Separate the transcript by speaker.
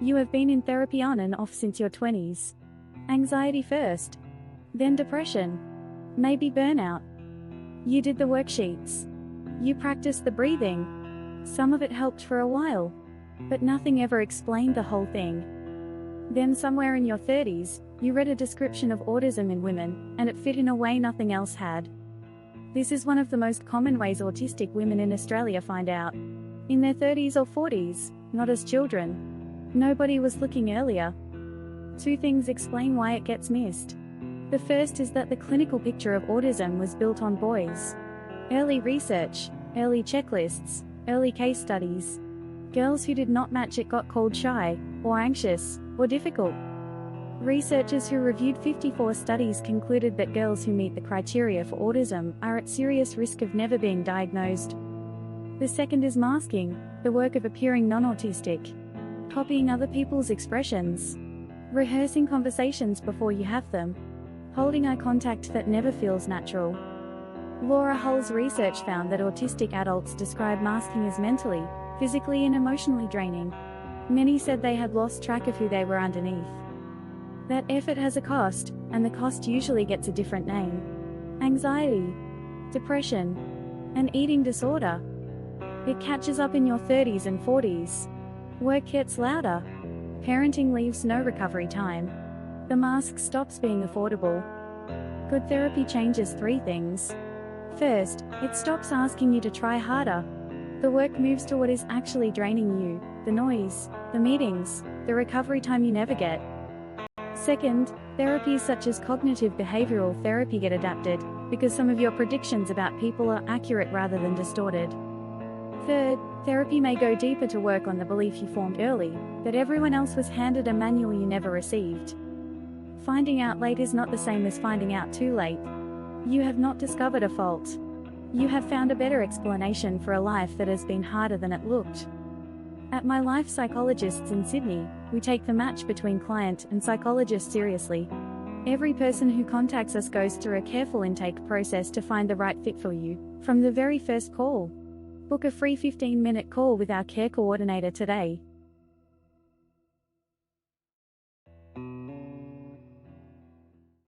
Speaker 1: You have been in therapy on and off since your 20s. Anxiety first. Then depression. Maybe burnout. You did the worksheets. You practiced the breathing. Some of it helped for a while. But nothing ever explained the whole thing. Then somewhere in your 30s, you read a description of autism in women, and it fit in a way nothing else had. This is one of the most common ways autistic women in Australia find out. In their 30s or 40s, not as children. Nobody was looking earlier. Two things explain why it gets missed. The first is that the clinical picture of autism was built on boys. Early research, early checklists, early case studies. Girls who did not match it got called shy, or anxious, or difficult. Researchers who reviewed 54 studies concluded that girls who meet the criteria for autism are at serious risk of never being diagnosed. The second is masking, the work of appearing non-autistic. Copying other people's expressions. Rehearsing conversations before you have them. Holding eye contact that never feels natural. Laura Hull's research found that autistic adults describe masking as mentally, physically and emotionally draining. Many said they had lost track of who they were underneath. That effort has a cost, and the cost usually gets a different name. Anxiety, depression, and eating disorder. It catches up in your 30s and 40s. Work gets louder. Parenting leaves no recovery time. The mask stops being affordable. Good therapy changes three things. First, it stops asking you to try harder. The work moves to what is actually draining you, the noise, the meetings, the recovery time you never get. Second, therapies such as cognitive behavioral therapy get adapted, because some of your predictions about people are accurate rather than distorted. Third, therapy may go deeper to work on the belief you formed early, that everyone else was handed a manual you never received. Finding out late is not the same as finding out too late. You have not discovered a fault. You have found a better explanation for a life that has been harder than it looked. At My Life Psychologists in Sydney, we take the match between client and psychologist seriously. Every person who contacts us goes through a careful intake process to find the right fit for you, from the very first call. Book a free 15-minute call with our care coordinator today.